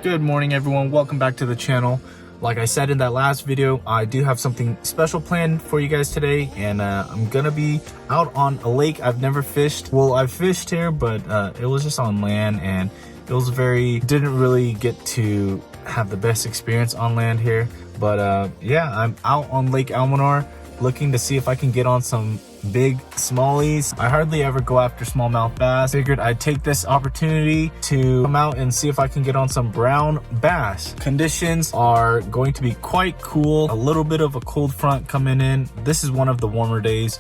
Good morning, everyone. Welcome back to the channel. Like I said in that last video, I do have something special planned for you guys today, and I'm gonna be out on a lake I've never fished. Well, I've fished here, but it was just on land, and it was didn't really get to have the best experience on land here. But yeah, I'm out on Lake Almanor looking to see if I can get on some big smallies. I hardly ever go after smallmouth bass. Figured I'd take this opportunity to come out and see if I can get on some brown bass. Conditions are going to be quite cool. A little bit of a cold front coming in. This is one of the warmer days,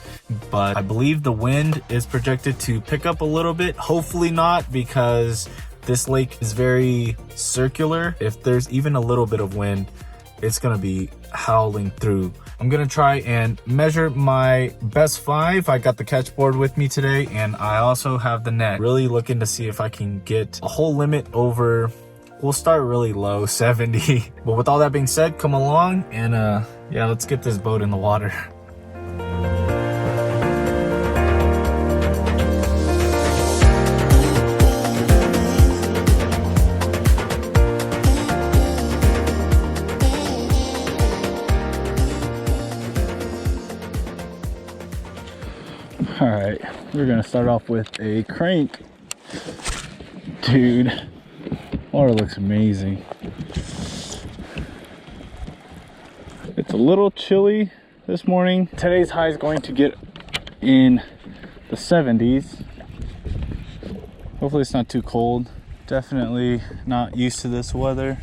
but I believe the wind is projected to pick up a little bit. Hopefully not, because this lake is very circular. If there's even a little bit of wind, it's gonna be howling through. I'm gonna try and measure my best 5. I got the catch board with me today, and I also have the net. Really looking to see if I can get a whole limit over, we'll start really low, 70. But with all that being said, come along and yeah, let's get this boat in the water. All right, we're gonna start off with a crank. Dude, water looks amazing. It's a little chilly this morning. Today's high is going to get in the 70s. Hopefully it's not too cold. Definitely not used to this weather.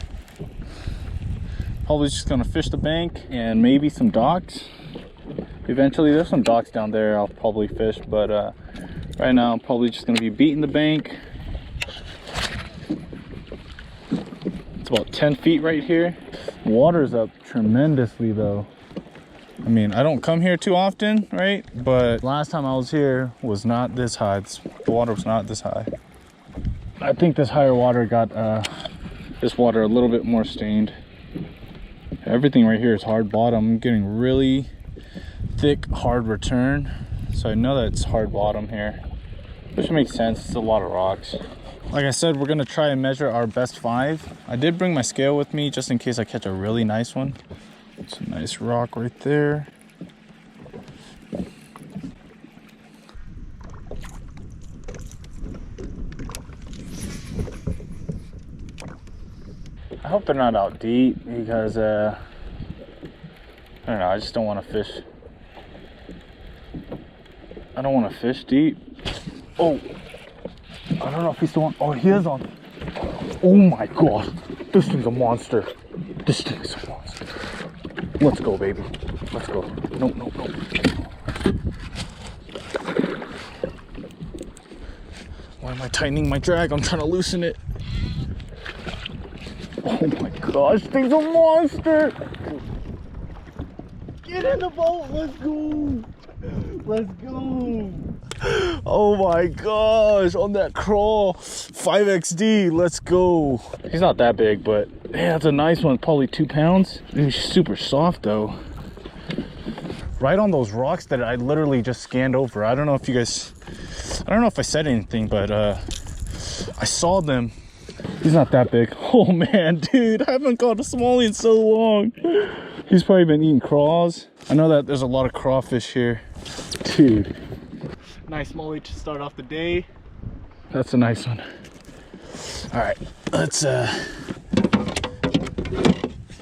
Probably just gonna fish the bank and maybe some docks. Eventually, there's some docks down there I'll probably fish, but right now I'm probably just gonna be beating the bank. It's about 10 feet right here. Water's up tremendously though. I mean, I don't come here too often, right? But last time I was here was not this high. The water was not this high. I think this higher water got this water a little bit more stained. Everything right here is hard bottom. I'm getting really thick hard return, so I know that it's hard bottom here, which makes sense. It's a lot of rocks. Like I said, we're gonna try and measure our best 5. I did bring my scale with me just in case I catch a really nice one. It's a nice rock right there. I hope they're not out deep, because I don't know, I just don't want to fish. I don't want to fish deep. Oh, I don't know if he's the one. Oh, he is on. Oh my god, this thing's a monster. This thing is a monster. Let's go, baby. Let's go. No, no, no. Why am I tightening my drag? I'm trying to loosen it. Oh my gosh, this thing's a monster. Get in the boat. Let's go. Let's go. Oh my gosh, on that crawl, 5XD, let's go. He's not that big, but yeah, that's a nice one. Probably 2 pounds. He's super soft though. Right on those rocks that I literally just scanned over. I don't know if you guys, I don't know if I said anything, but I saw them. He's not that big. Oh man, dude, I haven't caught a smallie in so long. He's probably been eating craws. I know that there's a lot of crawfish here. Dude, nice smallie to start off the day. That's a nice one. All right, let's I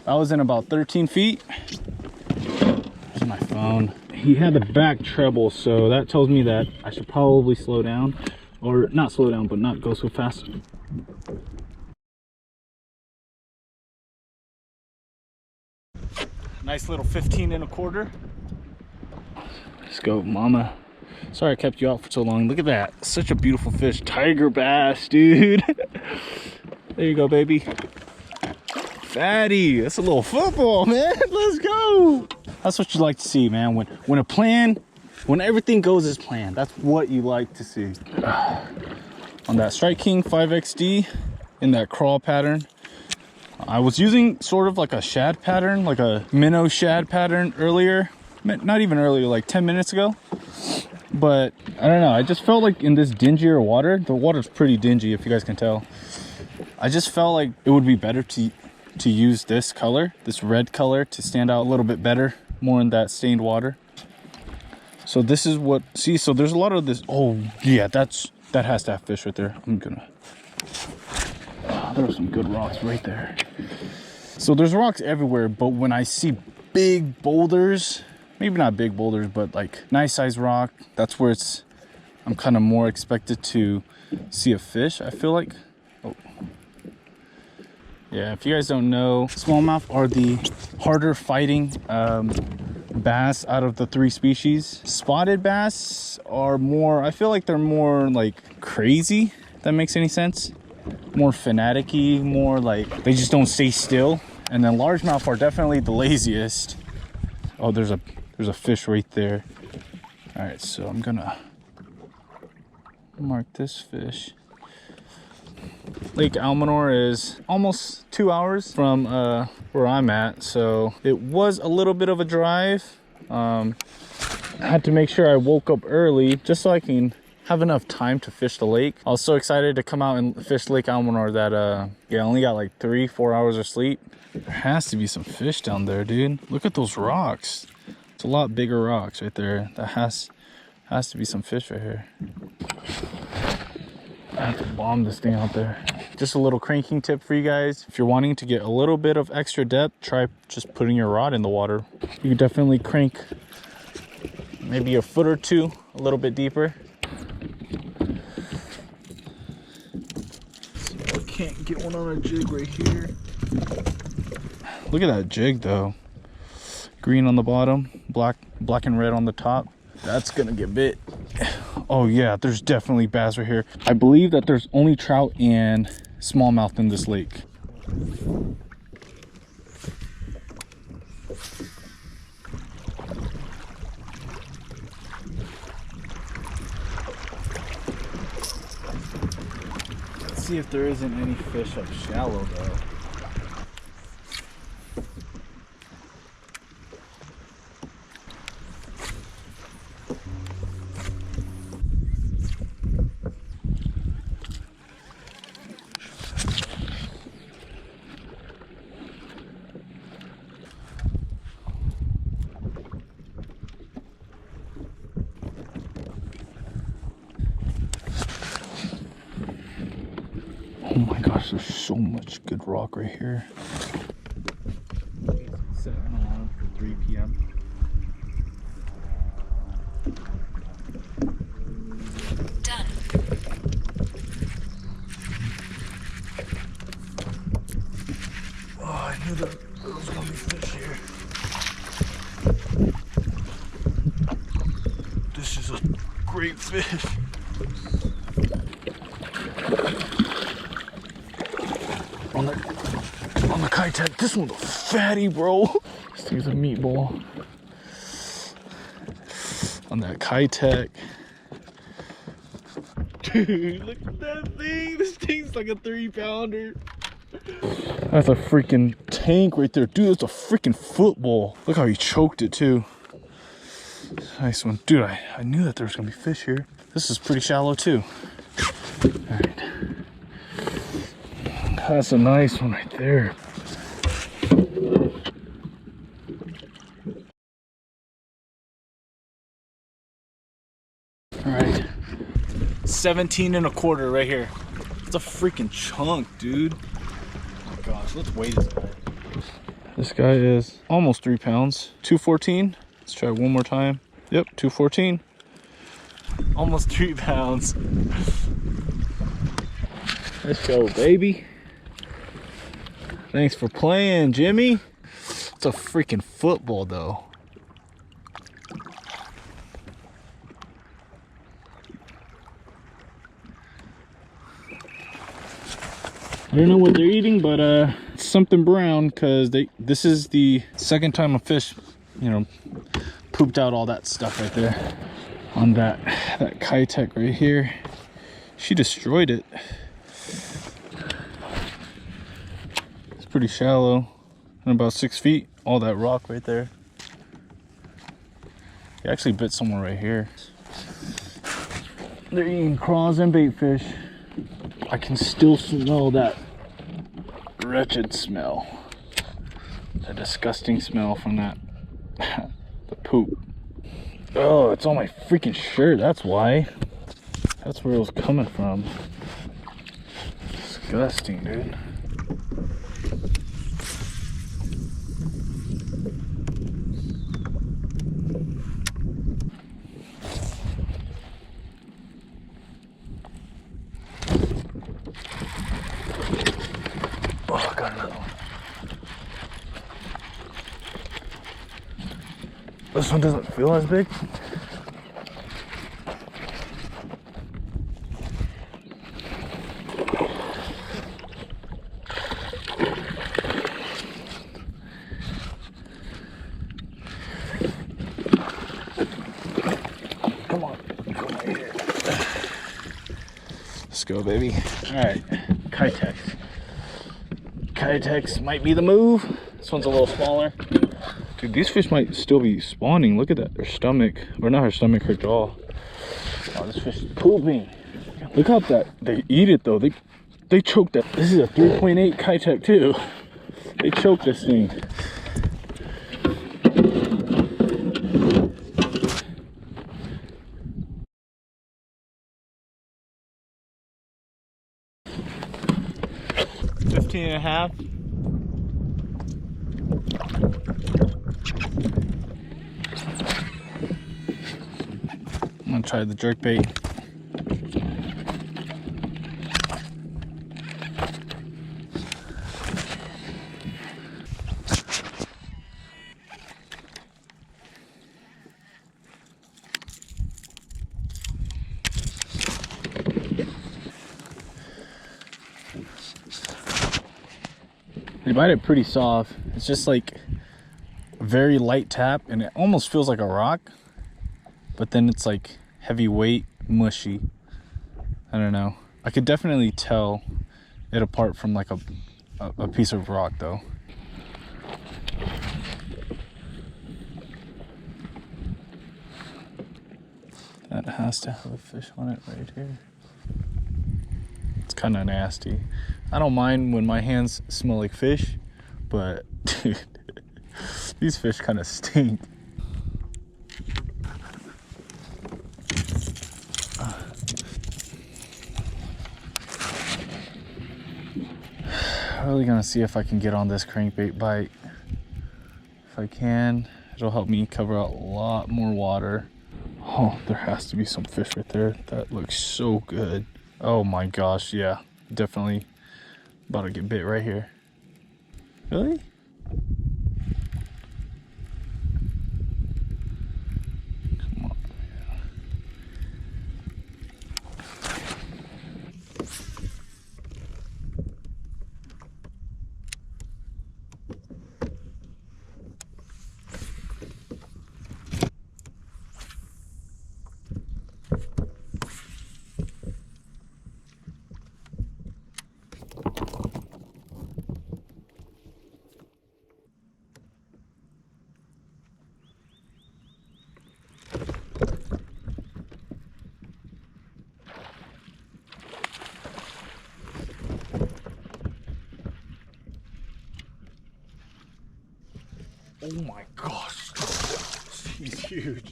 was in about 13 feet. There's my phone. He had the back treble, so that tells me that I should probably slow down, or not slow down, but not go so fast. Nice little 15 1/4. Let's go, mama. Sorry I kept you out for so long. Look at that. Such a beautiful fish. Tiger bass, dude. There you go, baby. Fatty. That's a little football, man. Let's go. That's what you like to see, man. When everything goes as planned, that's what you like to see. On that Strike King 5XD in that crawl pattern. I was using sort of like a shad pattern, like a minnow shad pattern earlier. Not even earlier, like 10 minutes ago. But I don't know, I just felt like in this dingier water, the water's pretty dingy if you guys can tell. I just felt like it would be better to use this color, this red color, to stand out a little bit better, more in that stained water. So this is what, see, so there's a lot of this. Oh yeah, that has to have fish right there. I'm gonna, there are some good rocks right there. So there's rocks everywhere, but when I see big boulders, maybe not big boulders, but like nice size rock, that's where I'm kind of more expected to see a fish, I feel like. Oh. Yeah, if you guys don't know, smallmouth are the harder fighting bass out of the 3 species. Spotted bass are more, I feel like they're more like crazy, if that makes any sense. More fanatic-y, more like they just don't stay still. And then largemouth are definitely the laziest. Oh, there's a fish right there. All right, so I'm gonna mark this fish. Lake Almanor is almost 2 hours from where I'm at, so it was a little bit of a drive. I had to make sure I woke up early just so I can have enough time to fish the lake. I was so excited to come out and fish Lake Almanor that yeah, I only got like 3-4 hours of sleep. There has to be some fish down there, dude. Look at those rocks. It's a lot bigger rocks right there. That has to be some fish right here. I have to bomb this thing out there. Just a little cranking tip for you guys. If you're wanting to get a little bit of extra depth, try just putting your rod in the water. You can definitely crank maybe a foot or two, a little bit deeper. So I can't get one on a jig right here. Look at that jig though. Green on the bottom, black and red on the top. That's gonna get bit. Oh yeah, there's definitely bass right here. I believe that there's only trout and smallmouth in this lake. Let's see if there isn't any fish up shallow though. Oh my gosh, there's so much good rock right here. Set an alarm for 3 p.m. Done. Oh, I knew that there was gonna be fish here. This is a great fish. On the Keitech, this one's a fatty, bro. This thing's a meatball. On that Keitech. Dude, look at that thing. This thing's like a 3-pounder. That's a freaking tank right there. Dude, that's a freaking football. Look how he choked it too. Nice one. Dude, I knew that there was gonna be fish here. This is pretty shallow too. All right. That's a nice one right there. All right, 17 1/4 right here. It's a freaking chunk, dude. Oh my gosh, let's weigh this guy. This guy is almost 3 pounds, 214. Let's try one more time. Yep, 214. Almost 3 pounds. Let's go, baby. Thanks for playing, Jimmy. It's a freaking football though. I don't know what they're eating, but it's something brown, because this is the second time a fish, you know, pooped out all that stuff right there on that Keitech right here. She destroyed it. It's pretty shallow, and about 6 feet. All that rock right there. He actually bit someone right here. They're eating crawls and bait fish. I can still smell that wretched smell. The disgusting smell from that the poop. Oh, it's on my freaking shirt. That's why. That's where it was coming from. Disgusting, dude. Oh, I got another one. This one doesn't feel as big. Come on right here. Let's go, baby. All right, Keitech. Keitech might be the move. This one's a little smaller. Dude, these fish might still be spawning. Look at that, their stomach, or not her stomach, her jaw. Oh, this fish is pooping. Look how that, they eat it though. They choke that. This is a 3.8 Keitech too. They choke this thing. $15.5. I'm gonna try the jerk bait. They bite it pretty soft. It's just like a very light tap, and it almost feels like a rock, but then it's like heavyweight, mushy. I don't know. I could definitely tell it apart from like a piece of rock though. That has to have a fish on it right here. It's kind of nasty. I don't mind when my hands smell like fish, but dude, these fish kind of stink. I'm really gonna see if I can get on this crankbait bite. If I can, it'll help me cover out a lot more water. Oh, there has to be some fish right there. That looks so good. Oh my gosh, yeah, definitely about to get bit right here. Really? Come on. Oh my gosh, he's huge.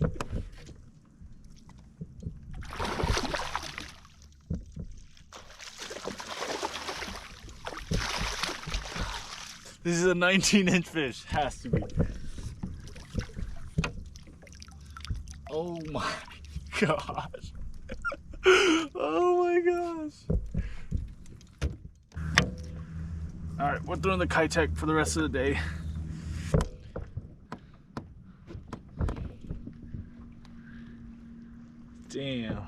This is a 19-inch fish, has to be. Oh my gosh. Oh my gosh. All right, we're throwing the Keitech for the rest of the day. Damn,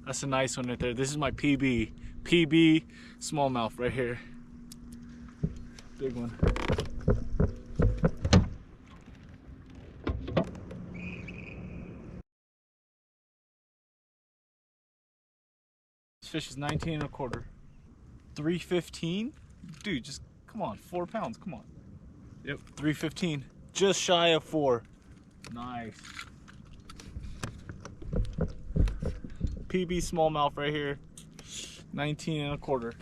that's a nice one right there. This is my PB smallmouth right here. Big one. This fish is 19.25. 315? Dude, just come on, 4 pounds, come on. Yep, 315. Just shy of 4. Nice. PB smallmouth right here, 19.25.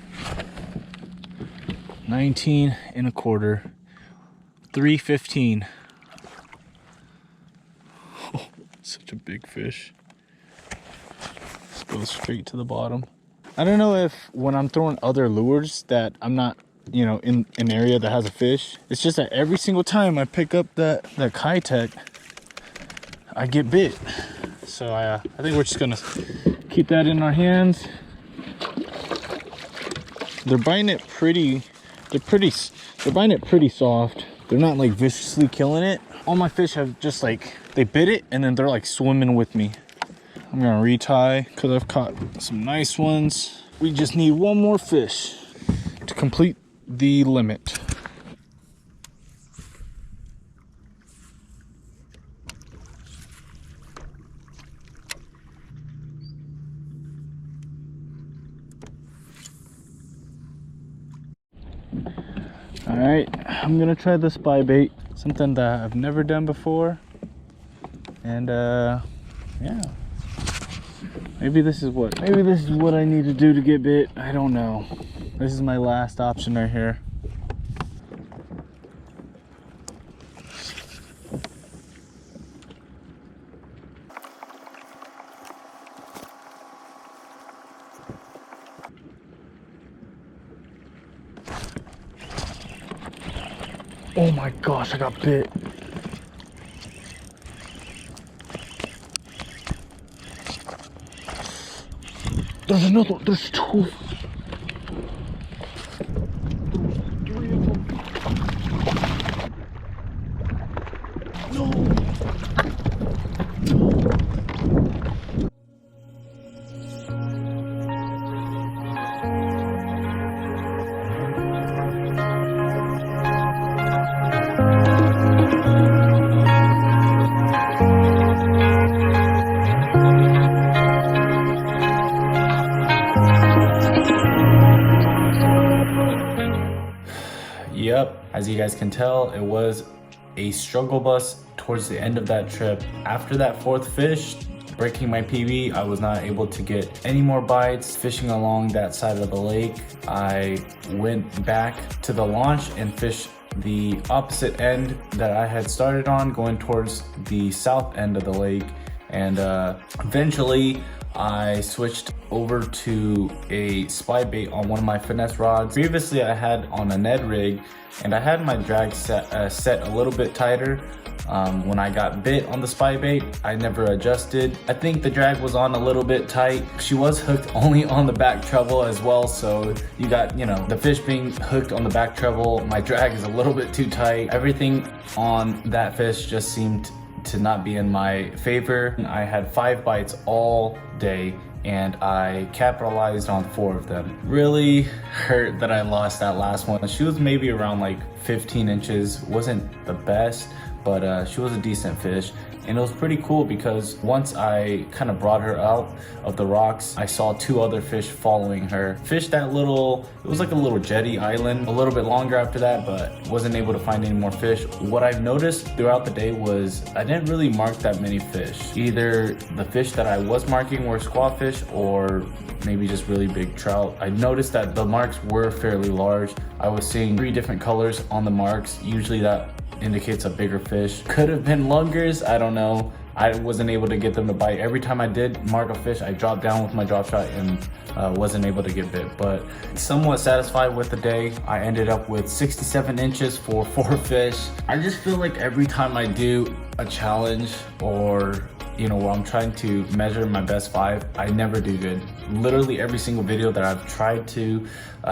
19 and a quarter, 315. Oh, such a big fish. Goes straight to the bottom. I don't know if when I'm throwing other lures that I'm not, you know, in an area that has a fish. It's just that every single time I pick up that Keitech, I get bit. So I think we're just gonna keep that in our hands. They're biting it pretty. They're biting it pretty soft. They're not like viciously killing it. All my fish have just like, they bit it and then they're like swimming with me. I'm gonna retie because I've caught some nice ones. We just need one more fish to complete the limit. All right, I'm gonna try the spy bait, something that I've never done before. And yeah. Maybe this is what I need to do to get bit. I don't know. This is my last option right here. Oh my gosh, I got bit. There's another one. There's two. Three of them. No. Yep, as you guys can tell, it was a struggle bus towards the end of that trip. After that fourth fish, breaking my PB, I was not able to get any more bites. Fishing along that side of the lake, I went back to the launch and fished the opposite end that I had started on, going towards the south end of the lake. And eventually I switched over to a spy bait on one of my Finesse rods. Previously I had on a Ned rig, and I had my drag set a little bit tighter. When I got bit on the spy bait, I never adjusted. I think the drag was on a little bit tight. She was hooked only on the back treble as well, so you got, you know, the fish being hooked on the back treble. My drag is a little bit too tight. Everything on that fish just seemed to not be in my favor. I had 5 bites all day and I capitalized on 4 of them. Really hurt that I lost that last one. She was maybe around like 15 inches. Wasn't the best, but she was a decent fish. And it was pretty cool because once I kind of brought her out of the rocks, I saw 2 other fish following her. Fished that little, it was like a little jetty island, a little bit longer after that, but wasn't able to find any more fish. What I've noticed throughout the day was I didn't really mark that many fish. Either the fish that I was marking were squawfish or maybe just really big trout. I noticed that the marks were fairly large. I was seeing 3 different colors on the marks. Usually that indicates a bigger fish. Could have been lungers, I don't know. I wasn't able to get them to bite. Every time I did mark a fish, I dropped down with my drop shot and wasn't able to get bit. But somewhat satisfied with the day. I ended up with 67 inches for 4 fish. I just feel like every time I do a challenge or, you know, where I'm trying to measure my best 5, I never do good. Literally every single video that I've tried to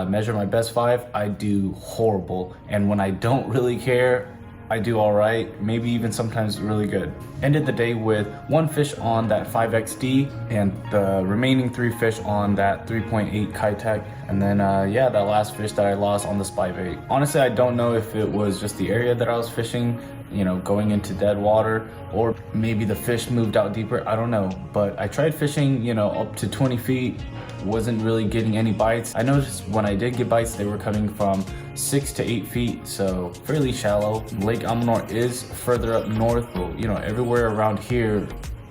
measure my best 5, I do horrible. And when I don't really care, I do all right, maybe even sometimes really good. Ended the day with 1 fish on that 5XD and the remaining 3 fish on that 3.8 Keitech. And then yeah, that last fish that I lost on the spy bait. Honestly, I don't know if it was just the area that I was fishing, you know, going into dead water, or maybe the fish moved out deeper, I don't know. But I tried fishing, you know, up to 20 feet, wasn't really getting any bites. I noticed when I did get bites, they were coming from 6 to 8 feet, so fairly shallow. Lake Amanor is further up north, but you know, everywhere around here,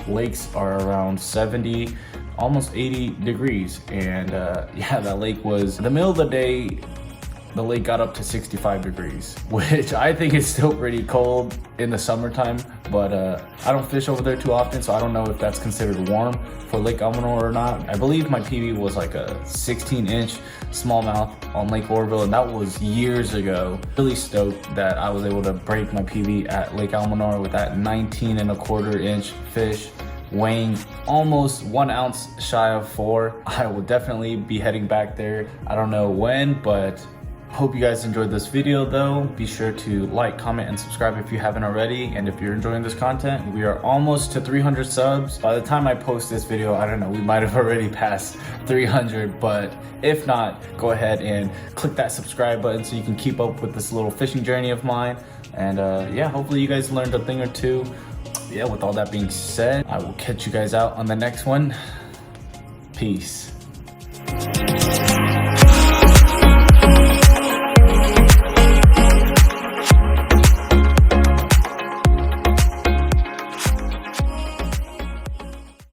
lakes are around 70, almost 80 degrees. And yeah, that lake was, in the middle of the day, the lake got up to 65 degrees, which I think is still pretty cold in the summertime, but I don't fish over there too often, so I don't know if that's considered warm for Lake Elsinore or not. I believe my PB was like a 16-inch smallmouth on Lake Oroville, and that was years ago. Really stoked that I was able to break my PB at Lake Elsinore with that 19.25-inch fish, weighing almost 1 ounce shy of 4. I will definitely be heading back there. I don't know when, but hope you guys enjoyed this video though. Be sure to like, comment, and subscribe if you haven't already. And if you're enjoying this content, we are almost to 300 subs. By the time I post this video, I don't know, we might have already passed 300, but if not, go ahead and click that subscribe button so you can keep up with this little fishing journey of mine. And yeah, hopefully you guys learned a thing or two. Yeah, with all that being said, I will catch you guys out on the next one. Peace.